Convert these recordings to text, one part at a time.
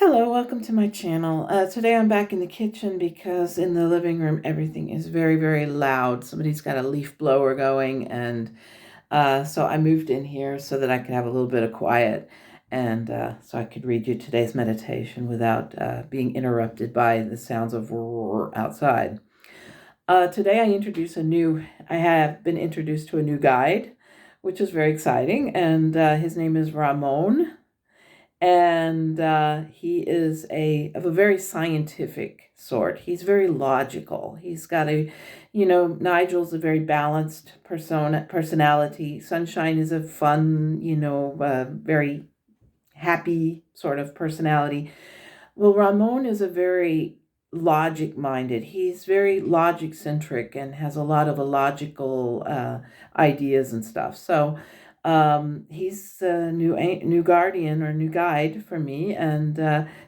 Hello, welcome to my channel. Today I'm back in the kitchen because in the living room everything is very, very loud. Somebody's got a leaf blower going, and so I moved in here so that I could have a little bit of quiet, and so I could read you today's meditation without being interrupted by the sounds of roar outside. Today I have been introduced to a new guide, which is very exciting, and his name is Ramón. And he is of a very scientific sort. He's very logical. He's got Nigel's a very balanced personality. Sunshine is a fun, very happy sort of personality. Well, Ramon is a very logic-minded. He's very logic-centric and has a lot of illogical ideas and stuff. So he's a new guardian or new guide for me, and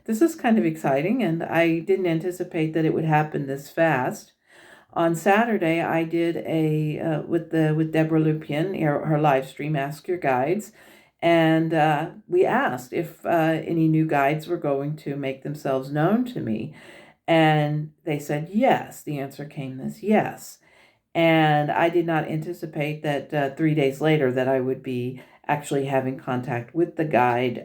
this is kind of exciting. And I didn't anticipate that it would happen this fast. On Saturday, I did a with Debbra Lupien, her live stream, Ask Your Guides, and we asked if any new guides were going to make themselves known to me, and they said yes. The answer came as yes. And I did not anticipate that 3 days later that I would be actually having contact with the guide,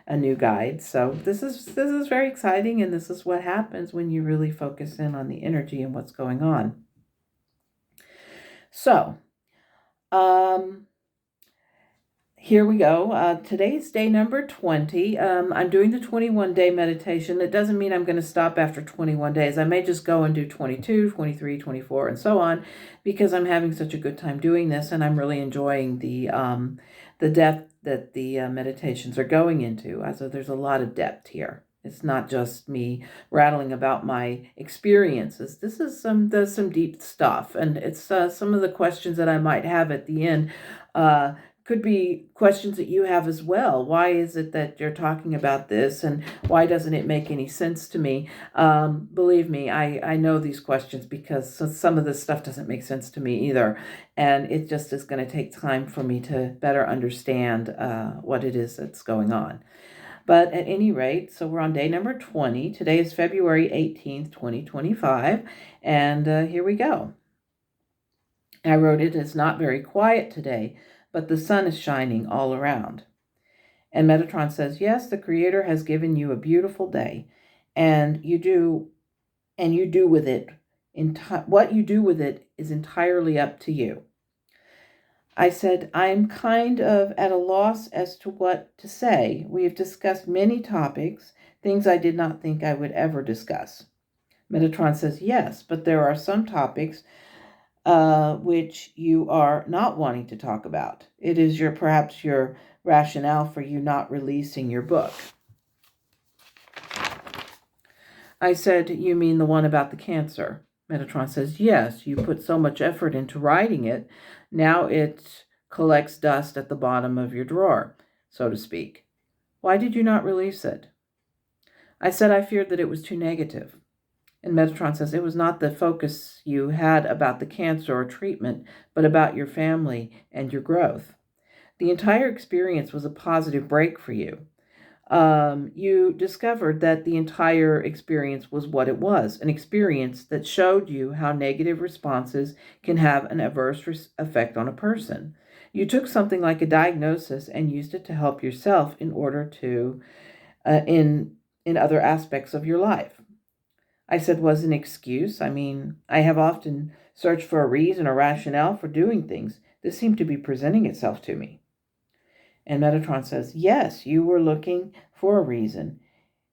a new guide. So this is very exciting, and this is what happens when you really focus in on the energy and what's going on. So, here we go. Today's day number 20. I'm doing the 21-day meditation. That doesn't mean I'm going to stop after 21 days. I may just go and do 22, 23, 24, and so on, because I'm having such a good time doing this, and I'm really enjoying the depth that the meditations are going into. So there's a lot of depth here. It's not just me rattling about my experiences. This is some deep stuff, and it's some of the questions that I might have at the end. Could be questions that you have as well. Why is it that you're talking about this, and why doesn't it make any sense to me? Believe me, I know these questions because some of this stuff doesn't make sense to me either, and it just is going to take time for me to better understand what it is that's going on. But at any rate, so we're on day number 20. Today is February 18th, 2025, and here we go. I wrote, "It is not very quiet today, but the sun is shining all around." And Metatron says, "Yes, the Creator has given you a beautiful day, and you do with it, what you do with it is entirely up to you." I said, "I'm kind of at a loss as to what to say. We have discussed many topics, things I did not think I would ever discuss." Metatron says, "Yes, but there are some topics which you are not wanting to talk about. It is perhaps your rationale for you not releasing your book." I said, "You mean the one about the cancer?" Metatron says, "Yes, you put so much effort into writing it. Now it collects dust at the bottom of your drawer, so to speak. Why did you not release it?" I said I feared that it was too negative. And Metatron says, "It was not the focus you had about the cancer or treatment, but about your family and your growth. The entire experience was a positive break for you. You discovered that the entire experience was what it was, an experience that showed you how negative responses can have an adverse effect on a person. You took something like a diagnosis and used it to help yourself in order to, in other aspects of your life." I said, "Was an excuse? I mean, I have often searched for a reason or rationale for doing things. This seemed to be presenting itself to me." And Metatron says, "Yes, you were looking for a reason.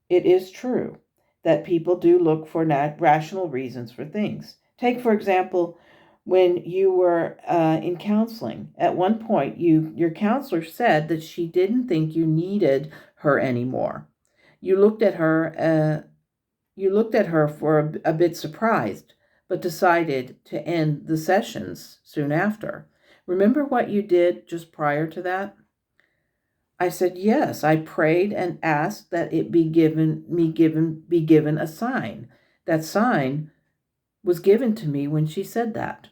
It is true that people do look for rational reasons for things. Take, for example, when you were in counseling. At one point, your counselor said that she didn't think you needed her anymore. You looked at her for a bit surprised, but decided to end the sessions soon after. Remember what you did just prior to that?" I said, "Yes, I prayed and asked that it be given a sign. That sign was given to me when she said that."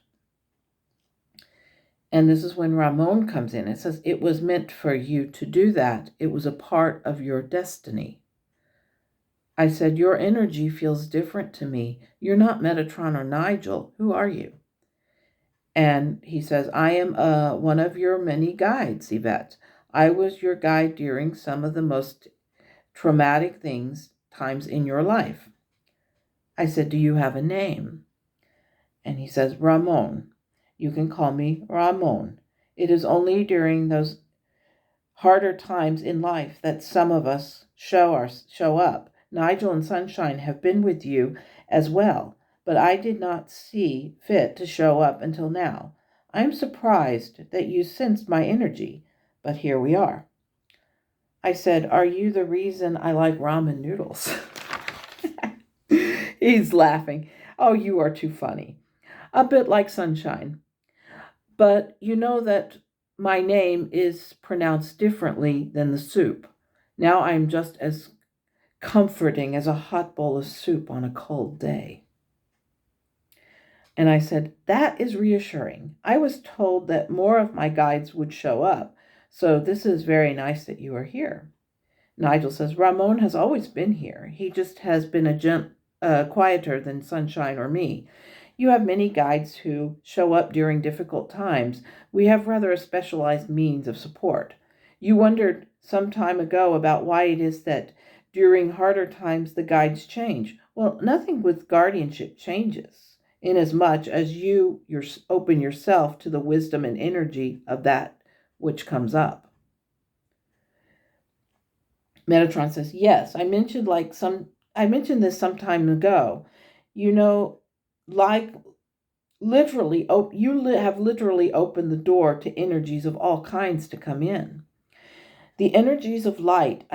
And this is when Ramón comes in. It says, "It was meant for you to do that. It was a part of your destiny." I said, your energy feels different to me. You're not Metatron or Nigel. Who are you? And he says, I am one of your many guides, Yvette. I was your guide during some of the most traumatic times in your life. I said, do you have a name? And he says, Ramón. You can call me Ramón. It is only during those harder times in life that some of us show up. Nigel and Sunshine have been with you as well, but I did not see fit to show up until now. I'm surprised that you sensed my energy, but here we are. I said, are you the reason I like ramen noodles? He's laughing. Oh, you are too funny. A bit like Sunshine. But you know that my name is pronounced differently than the soup. Now I'm just as comforting as a hot bowl of soup on a cold day. And I said, that is reassuring. I was told that more of my guides would show up, so this is very nice that you are here. Nigel says, Ramón has always been here. He just has been quieter than Sunshine or me. You have many guides who show up during difficult times. We have rather a specialized means of support. You wondered some time ago about why it is that during harder times the guides change. Well, nothing with guardianship changes, inasmuch as you open yourself to the wisdom and energy of that which comes up. Metatron says, yes, I mentioned this some time ago. You know, like literally, you have literally opened the door to energies of all kinds to come in. The energies of light,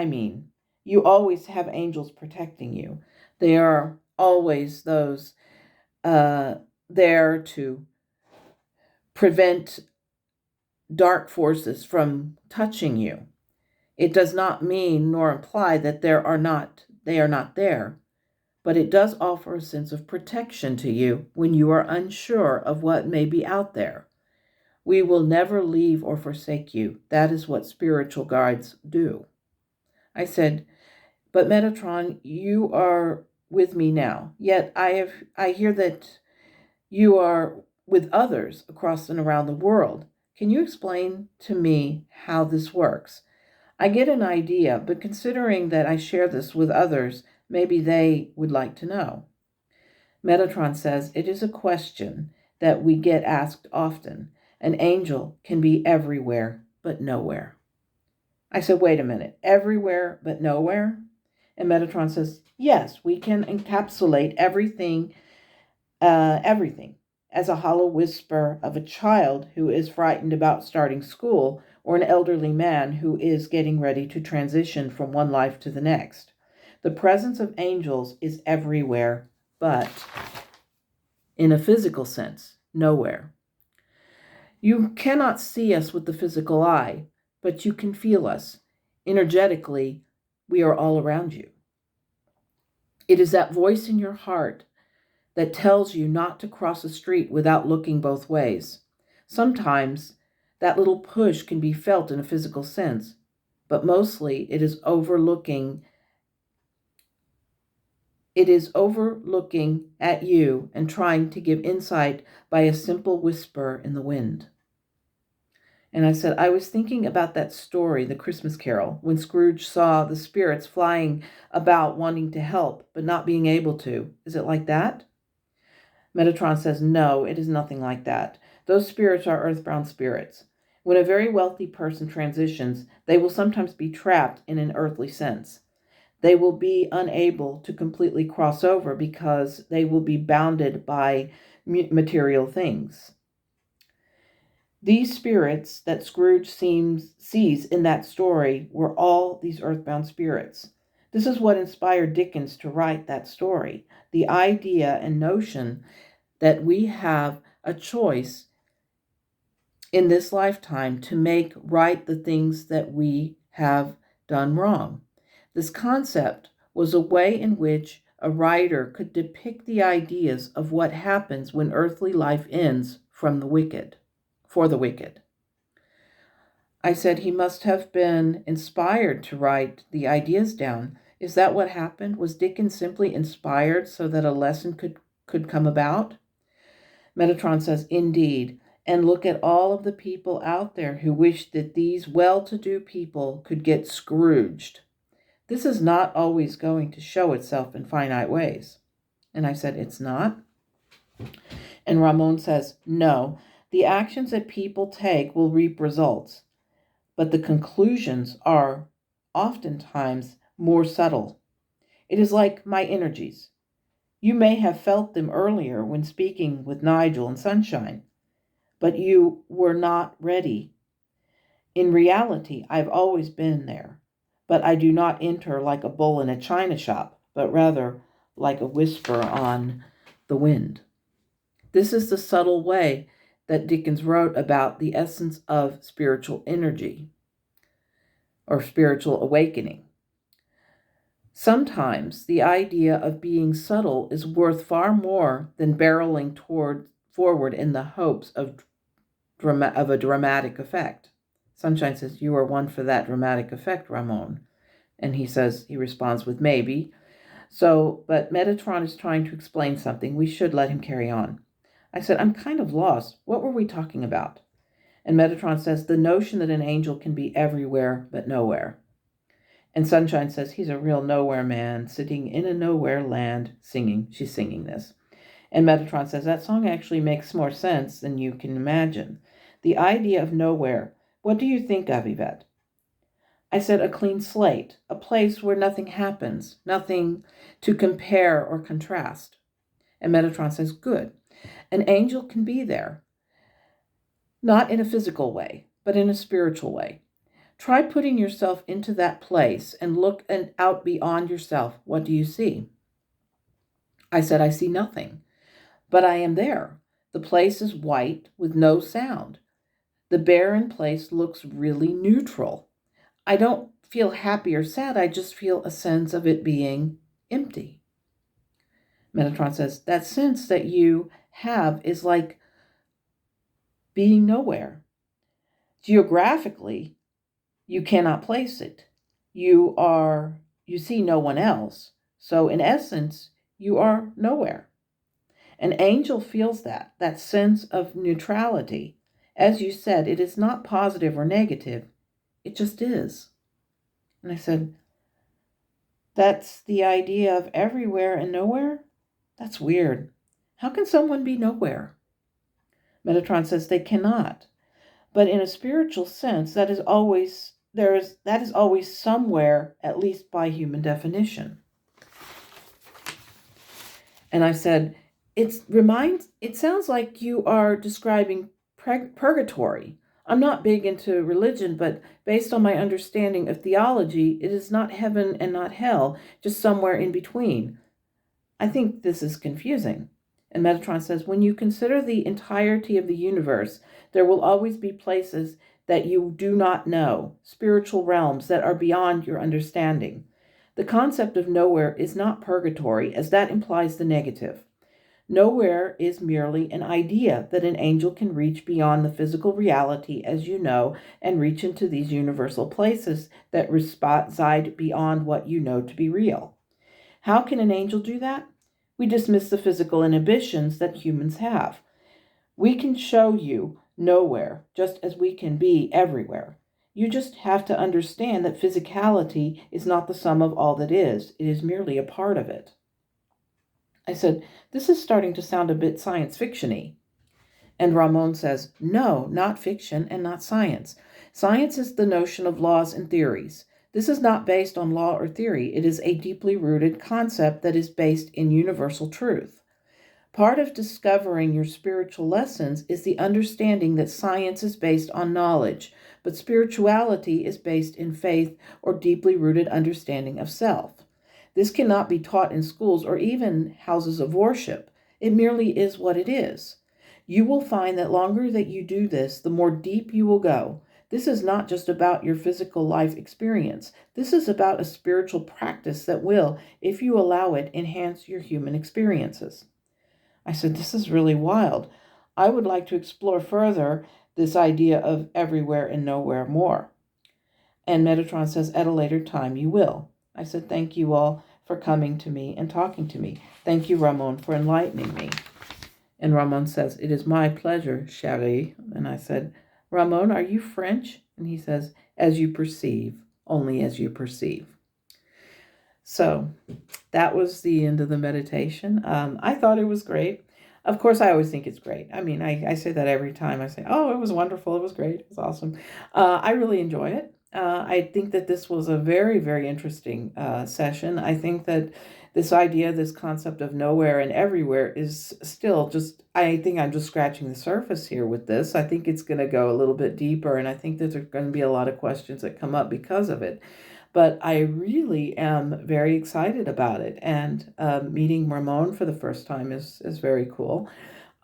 you always have angels protecting you. They are always those there to prevent dark forces from touching you. It does not mean nor imply that they are not there, but it does offer a sense of protection to you when you are unsure of what may be out there. We will never leave or forsake you. That is what spiritual guides do. I said, but Metatron, you are with me now. Yet I hear that you are with others across and around the world. Can you explain to me how this works? I get an idea, but considering that I share this with others, maybe they would like to know. Metatron says, it is a question that we get asked often. An angel can be everywhere, but nowhere. I said, wait a minute, everywhere, but nowhere? And Metatron says, yes, we can encapsulate everything, as a hollow whisper of a child who is frightened about starting school, or an elderly man who is getting ready to transition from one life to the next. The presence of angels is everywhere, but in a physical sense, nowhere. You cannot see us with the physical eye, but you can feel us. Energetically, we are all around you. It is that voice in your heart that tells you not to cross a street without looking both ways. Sometimes that little push can be felt in a physical sense, but mostly it is overlooking at you and trying to give insight by a simple whisper in the wind. And I said, I was thinking about that story, The Christmas Carol, when Scrooge saw the spirits flying about wanting to help, but not being able to. Is it like that? Metatron says, no, it is nothing like that. Those spirits are earthbound spirits. When a very wealthy person transitions, they will sometimes be trapped in an earthly sense. They will be unable to completely cross over because they will be bounded by material things. These spirits that Scrooge sees in that story were all these earthbound spirits. This is what inspired Dickens to write that story. The idea and notion that we have a choice in this lifetime to make right the things that we have done wrong. This concept was a way in which a writer could depict the ideas of what happens when earthly life ends for the wicked. I said he must have been inspired to write the ideas down. Is that what happened? Was Dickens simply inspired so that a lesson could come about? Metatron says, indeed. And look at all of the people out there who wish that these well-to-do people could get Scrooged. This is not always going to show itself in finite ways. And I said, it's not? And Ramón says, no, the actions that people take will reap results, but the conclusions are oftentimes more subtle. It is like my energies. You may have felt them earlier when speaking with Nigel and Sunshine, but you were not ready. In reality, I've always been there, but I do not enter like a bull in a china shop, but rather like a whisper on the wind. This is the subtle way that Dickens wrote about the essence of spiritual energy or spiritual awakening. Sometimes the idea of being subtle is worth far more than barreling forward in the hopes of a dramatic effect. Sunshine says, you are one for that dramatic effect, Ramón. And he responds with maybe. But Metatron is trying to explain something. We should let him carry on. I said, I'm kind of lost. What were we talking about? And Metatron says, the notion that an angel can be everywhere but nowhere. And Sunshine says, he's a real nowhere man, sitting in a nowhere land, singing. She's singing this. And Metatron says, that song actually makes more sense than you can imagine. The idea of nowhere. What do you think of, Yvette? I said, a clean slate, a place where nothing happens, nothing to compare or contrast. And Metatron says, good. An angel can be there, not in a physical way, but in a spiritual way. Try putting yourself into that place and look out beyond yourself. What do you see? I said, I see nothing, but I am there. The place is white with no sound. The barren place looks really neutral. I don't feel happy or sad. I just feel a sense of it being empty. Metatron says, that sense that you have is like being nowhere. Geographically, you cannot place it. You see no one else. So in essence, you are nowhere. An angel feels that sense of neutrality. As you said, it is not positive or negative. It just is. And I said, that's the idea of everywhere and nowhere? That's weird. How can someone be nowhere? Metatron says they cannot. But in a spiritual sense, that is always somewhere, at least by human definition. And I said, it sounds like you are describing purgatory. I'm not big into religion, but based on my understanding of theology, it is not heaven and not hell, just somewhere in between. I think this is confusing. And Metatron says, when you consider the entirety of the universe, there will always be places that you do not know, spiritual realms that are beyond your understanding. The concept of nowhere is not purgatory, as that implies the negative. Nowhere is merely an idea that an angel can reach beyond the physical reality, as you know, and reach into these universal places that reside beyond what you know to be real. How can an angel do that? We dismiss the physical inhibitions that humans have. We can show you nowhere, just as we can be everywhere. You just have to understand that physicality is not the sum of all that is. It is merely a part of it. I said, this is starting to sound a bit science fiction-y. And Ramón says, no, not fiction and not science. Science is the notion of laws and theories. This is not based on law or theory. It is a deeply rooted concept that is based in universal truth. Part of discovering your spiritual lessons is the understanding that science is based on knowledge, but spirituality is based in faith or deeply rooted understanding of self. This cannot be taught in schools or even houses of worship. It merely is what it is. You will find that longer that you do this, the more deep you will go. This is not just about your physical life experience. This is about a spiritual practice that will, if you allow it, enhance your human experiences. I said, this is really wild. I would like to explore further this idea of everywhere and nowhere more. And Metatron says, at a later time you will. I said, thank you all for coming to me and talking to me. Thank you, Ramón, for enlightening me. And Ramón says, it is my pleasure, chérie. And I said, Ramón, are you French? And he says, as you perceive, only as you perceive. So that was the end of the meditation. I thought it was great. Of course, I always think it's great. I mean, I say that every time. I say, oh, it was wonderful. It was great. It was awesome. I really enjoy it. I think that this was a very, very interesting session. I think that this idea, this concept of nowhere and everywhere is still just, I think I'm just scratching the surface here with this. I think it's going to go a little bit deeper, and I think that there are going to be a lot of questions that come up because of it. But I really am very excited about it. And meeting Ramón for the first time is very cool.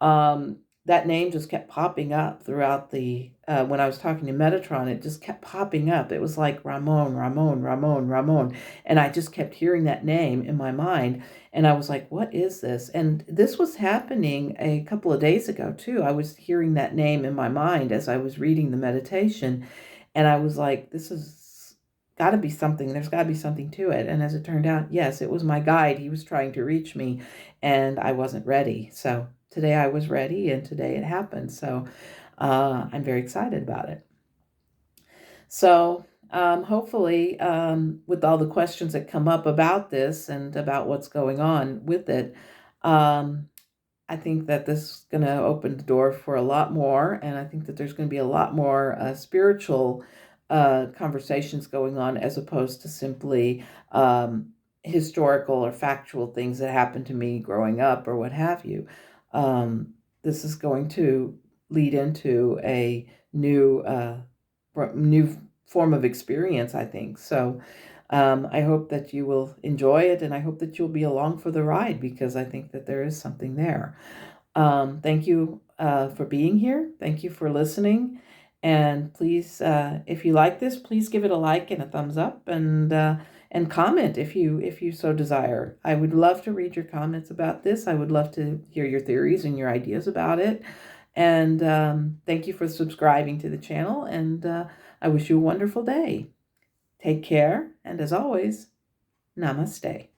That name just kept popping up throughout when I was talking to Metatron, it just kept popping up. It was like Ramón, Ramón, Ramón, Ramón. And I just kept hearing that name in my mind. And I was like, what is this? And this was happening a couple of days ago, too. I was hearing that name in my mind as I was reading the meditation. And I was like, this is got to be something. There's got to be something to it. And as it turned out, yes, it was my guide. He was trying to reach me, and I wasn't ready. So today I was ready, and today it happened. So I'm very excited about it. So hopefully, with all the questions that come up about this and about what's going on with it, I think that this is going to open the door for a lot more, and I think that there's going to be a lot more spiritual conversations going on as opposed to simply historical or factual things that happened to me growing up or what have you. This is going to lead into a new form of experience, I think. So I hope that you will enjoy it, and I hope that you'll be along for the ride, because I think that there is something there. Thank you for being here. Thank you for listening. And please, if you like this, please give it a like and a thumbs up, and comment if you so desire. I would love to read your comments about this. I would love to hear your theories and your ideas about it. And thank you for subscribing to the channel. And I wish you a wonderful day. Take care. And as always, namaste.